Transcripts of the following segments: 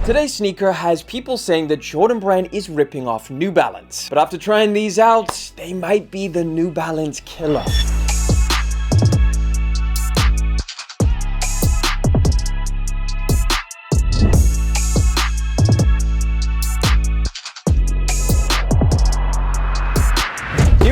Today's sneaker has people saying that Jordan Brand is ripping off New Balance. But after trying these out, they might be the New Balance killer.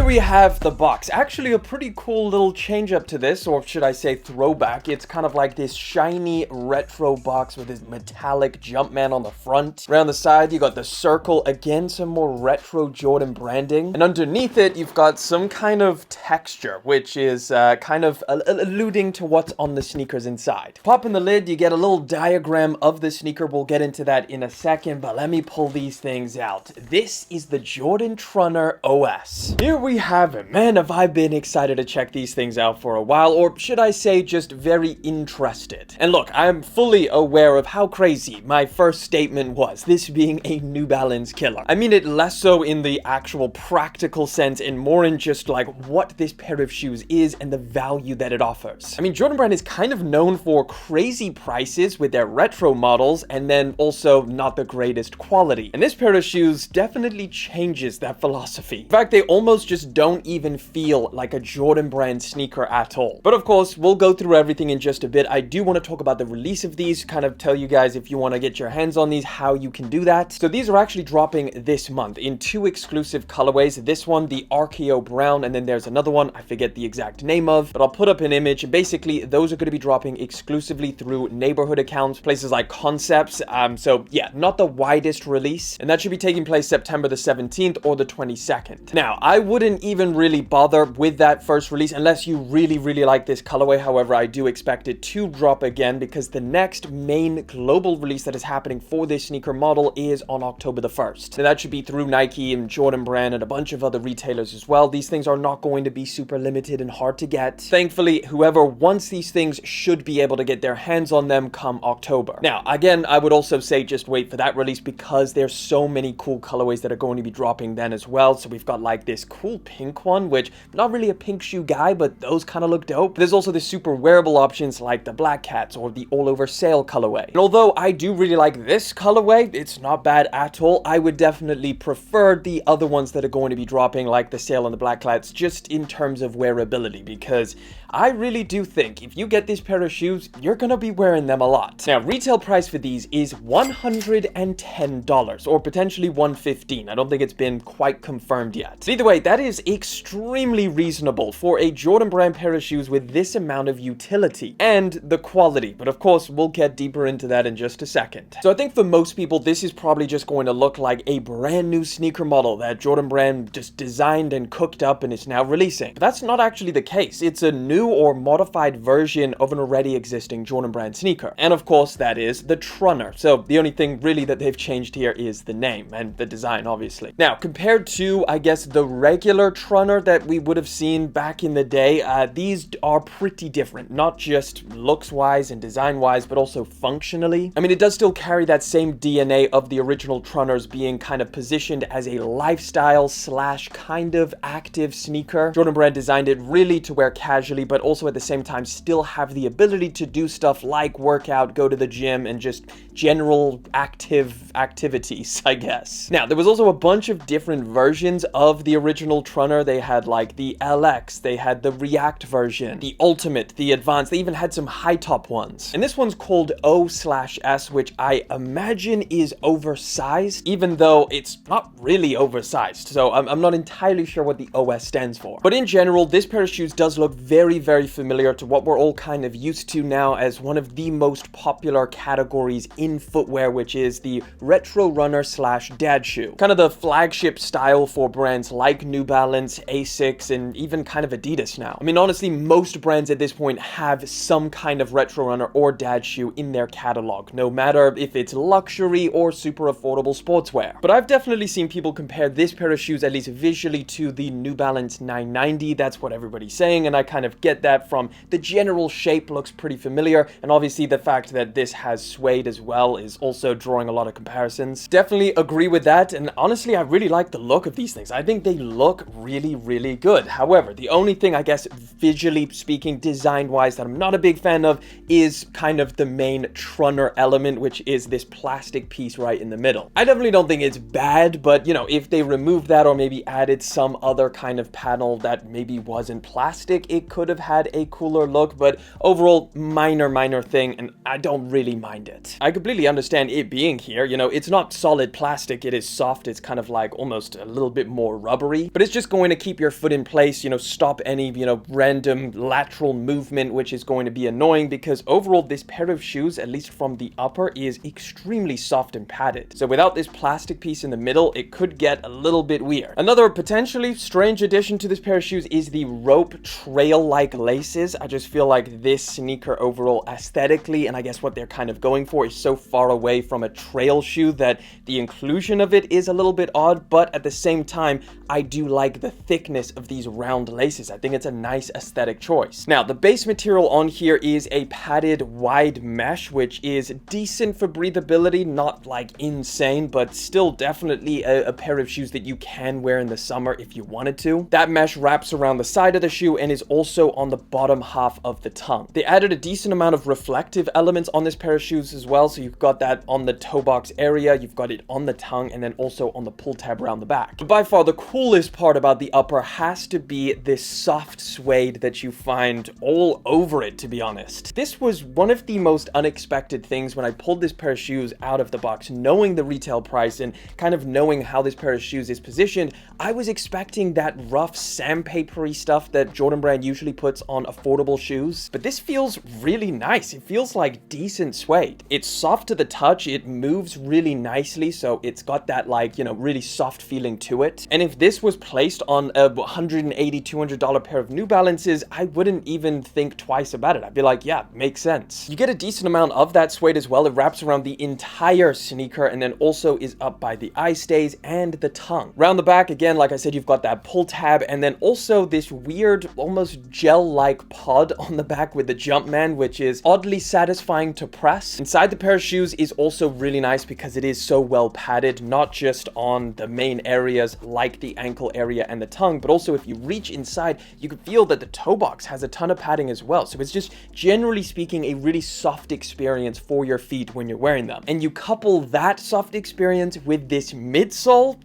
We have the box. Actually a pretty cool little change up to this, or should I say throwback. It's kind of like this shiny retro box with this metallic Jumpman on the front. Around the side you got the circle, again some more retro Jordan branding, and underneath it you've got some kind of texture which is kind of alluding to what's on the sneakers inside. Pop in the lid, you get a little diagram of the sneaker. We'll get into that in a second, but let me pull these things out. This is the Jordan Trunner OS. Here we have it. Man, have I been excited to check these things out for a while, or should I say just very interested. And look, I'm fully aware of how crazy my first statement was, this being a New Balance killer. I mean it less so in the actual practical sense and more in just like what this pair of shoes is and the value that it offers. I mean, Jordan Brand is kind of known for crazy prices with their retro models and then also not the greatest quality. And this pair of shoes definitely changes that philosophy. In fact, they almost just don't even feel like a Jordan Brand sneaker at all. But of course, we'll go through everything in just a bit. I do want to talk about the release of these, kind of tell you guys if you want to get your hands on these, how you can do that. So these are actually dropping this month in 2 exclusive colorways. This one, the RKO Brown, and then there's another one I forget the exact name of, but I'll put up an image. Basically, those are going to be dropping exclusively through neighborhood accounts, places like Concepts. So yeah, not the widest release, and that should be taking place September the 17th or the 22nd. Now, I wouldn't even really bother with that first release unless you really like this colorway. However, I do expect it to drop again because the next main global release that is happening for this sneaker model is on October the 1st. And that should be through Nike and Jordan Brand and a bunch of other retailers as well. These things are not going to be super limited and hard to get. Thankfully, whoever wants these things should be able to get their hands on them come October. Now, again, I would also say just wait for that release because there's so many cool colorways that are going to be dropping then as well. So we've got like this cool pink one, which not really a pink shoe guy, but those kind of look dope. There's also the super wearable options like the Black Cats or the all over sale colorway. And although I do really like this colorway, it's not bad at all. I would definitely prefer the other ones that are going to be dropping like the sale and the Black Cats just in terms of wearability, because I really do think if you get this pair of shoes, you're gonna be wearing them a lot. Now, retail price for these is $110 or potentially $115. I don't think it's been quite confirmed yet. So either way, that is extremely reasonable for a Jordan Brand pair of shoes with this amount of utility and the quality. But of course, we'll get deeper into that in just a second. So I think for most people, this is probably just going to look like a brand new sneaker model that Jordan Brand just designed and cooked up and is now releasing. But that's not actually the case. It's a new or modified version of an already existing Jordan Brand sneaker. And of course, that is the Trunner. So the only thing really that they've changed here is the name and the design, obviously. Now, compared to, I guess, the regular Trunner that we would have seen back in the day, these are pretty different, not just looks wise and design wise, but also functionally. I mean, it does still carry that same DNA of the original Trunners being kind of positioned as a lifestyle slash kind of active sneaker. Jordan Brand designed it really to wear casually, but also at the same time still have the ability to do stuff like workout, go to the gym, and just general activities, I guess. Now, there was also a bunch of different versions of the original Trunner. They had like the LX, they had the React version, the Ultimate, the Advanced, they even had some high top ones. And this one's called O/S, which I imagine is oversized, even though it's not really oversized. So I'm not entirely sure what the OS stands for. But in general, this pair of shoes does look very familiar to what we're all kind of used to now as one of the most popular categories in footwear, which is the retro runner slash dad shoe. Kind of the flagship style for brands like New Balance, Asics, and even kind of Adidas now. I mean, honestly, most brands at this point have some kind of retro runner or dad shoe in their catalog, no matter if it's luxury or super affordable sportswear. But I've definitely seen people compare this pair of shoes, at least visually, to the New Balance 990. That's what everybody's saying, and I kind of get that from the general shape, looks pretty familiar, and obviously the fact that this has suede as well is also drawing a lot of comparisons. Definitely agree with that, and honestly, I really like the look of these things. I think they look really, really good. However, the only thing, I guess, visually speaking, design-wise, that I'm not a big fan of is kind of the main Trunner element, which is this plastic piece right in the middle. I definitely don't think it's bad, but, you know, if they removed that or maybe added some other kind of panel that maybe wasn't plastic, it could have had a cooler look, but overall, minor thing, and I don't really mind it. I completely understand it being here. You know, it's not solid plastic, it is soft. It's kind of like almost a little bit more rubbery, but it's just going to keep your foot in place, you know, stop any, you know, random lateral movement, which is going to be annoying because overall this pair of shoes, at least from the upper, is extremely soft and padded. So without this plastic piece in the middle, it could get a little bit weird. Another potentially strange addition to this pair of shoes is the rope trail-like laces. I just feel like this sneaker overall aesthetically, and I guess what they're kind of going for, is so far away from a trail shoe that the inclusion of it is a little bit odd, but at the same time, I do like the thickness of these round laces. I think it's a nice aesthetic choice. Now, the base material on here is a padded wide mesh, which is decent for breathability, not like insane, but still definitely a pair of shoes that you can wear in the summer if you wanted to. That mesh wraps around the side of the shoe and is also on the bottom half of the tongue. They added a decent amount of reflective elements on this pair of shoes as well, so you've got that on the toe box area, you've got it on the tongue, and then also on the pull tab around the back. But by far the coolest part about the upper has to be this soft suede that you find all over it, to be honest. This was one of the most unexpected things when I pulled this pair of shoes out of the box, knowing the retail price and kind of knowing how this pair of shoes is positioned. I was expecting that rough sandpapery stuff that Jordan Brand usually puts on affordable shoes, but this feels really nice. It feels like decent suede. It's soft to the touch, it moves really nicely, so it's got that, like, you know, really soft feeling to it. And if this was placed on a $180, $200 pair of New Balances, I wouldn't even think twice about it. I'd be like, yeah, makes sense. You get a decent amount of that suede as well. It wraps around the entire sneaker and then also is up by the eye stays and the tongue. Around the back, again, like I said, you've got that pull tab and then also this weird, almost gel-like pod on the back with the Jumpman, which is oddly satisfying to press. Inside the pair of shoes is also really nice because it is so well padded, not just on the main areas like the ankle area and the tongue, but also if you reach inside, you can feel that the toe box has a ton of padding as well. So it's just, generally speaking, a really soft experience for your feet when you're wearing them. And you couple that soft experience with this midsole,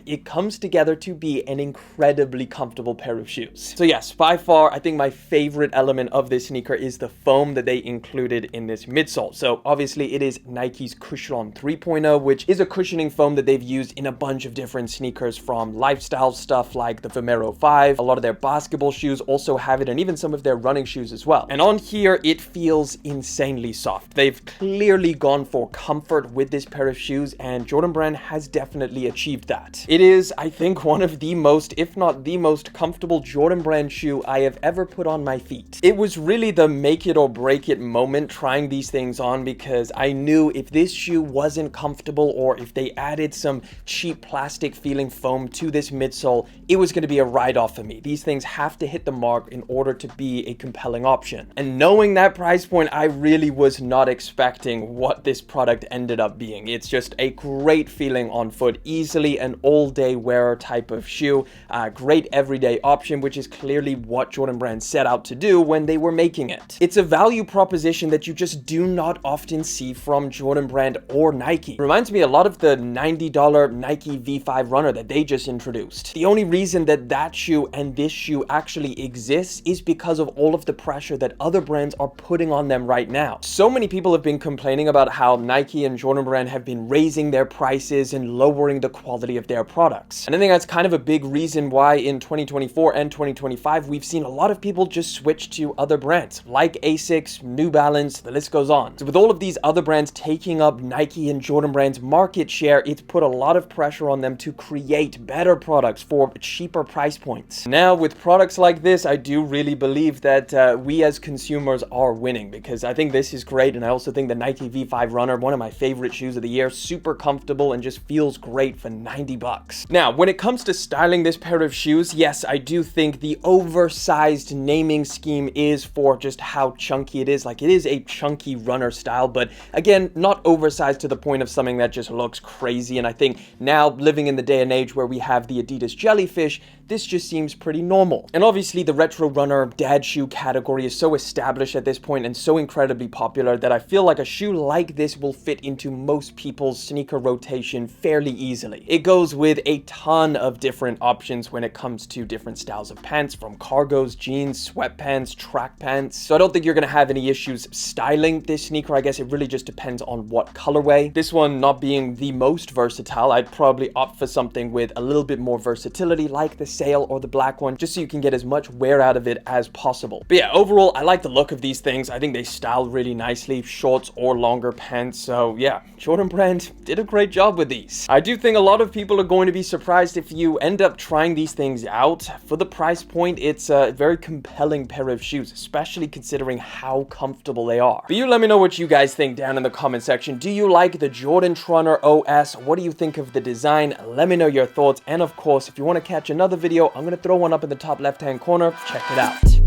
it comes together to be an incredibly comfortable pair of shoes. So yes, by far, I think my favorite element of this sneaker is the foam that they included in this midsole. So obviously it is Nike's Cushlon 3.0, which is a cushioning foam that they've used in a bunch of different sneakers, from lifestyle stuff like the Vomero 5. A lot of their basketball shoes also have it, and even some of their running shoes as well. And on here, it feels insanely soft. They've clearly gone for comfort with this pair of shoes, and Jordan Brand has definitely achieved that. It is, I think, one of the most, if not the most comfortable Jordan Brand shoe I have ever put on my feet. It was really the make it or break it moment trying these things on, because I knew if this shoe wasn't comfortable or if they added some cheap plastic feeling foam to this midsole, it was going to be a write-off for me. These things have to hit the mark in order to be a compelling option. And knowing that price point, I really was not expecting what this product ended up being. It's just a great feeling on foot, easily an all-day wearer type of shoe, great everyday option, which is clearly what Jordan Brand set out to do when they were making it. It's a value proposition that you just do not often see from Jordan Brand or Nike. Reminds me a lot of the $90 Nike V5 runner that they just introduced. The only reason that that shoe and this shoe actually exists is because of all of the pressure that other brands are putting on them right now. So many people have been complaining about how Nike and Jordan Brand have been raising their prices and lowering the quality of their products. And I think that's kind of a big reason why in 2024 and 2025 we've seen a lot of people just switch to other brands like Asics, New Balance, the list goes on. So with all of these other brands taking up Nike and Jordan Brand's market share, it's put a lot of pressure on them to create better products for cheaper price points. Now with products like this, I do really believe that we as consumers are winning, because I think this is great, and I also think the Nike V5 Runner, one of my favorite shoes of the year, super comfortable and just feels great for $90. $90. Now, when it comes to styling this pair of shoes, yes, I do think the oversized naming scheme is for just how chunky it is. Like, it is a chunky runner style, but again, not oversized to the point of something that just looks crazy. And I think now, living in the day and age where we have the Adidas Jellyfish, this just seems pretty normal. And obviously the retro runner dad shoe category is so established at this point and so incredibly popular that I feel like a shoe like this will fit into most people's sneaker rotation fairly easily. It goes with a ton of different options when it comes to different styles of pants, from cargos, jeans, sweatpants, track pants. So I don't think you're gonna have any issues styling this sneaker. I guess it really just depends on what colorway. This one not being the most versatile, I'd probably opt for something with a little bit more versatility, like the sail or the black one, just so you can get as much wear out of it as possible. But yeah, overall, I like the look of these things. I think they style really nicely, shorts or longer pants. So yeah, Jordan Brand did a great job with these. I do think a lot of people are going to be surprised if you end up trying these things out. For the price point, it's a very compelling pair of shoes, especially considering how comfortable they are. But you let me know what you guys think down in the comment section. Do you like the Jordan Trunner OS? What do you think of the design? Let me know your thoughts. And of course, if you want to catch another video, I'm going to throw one up in the top left-hand corner. Check it out.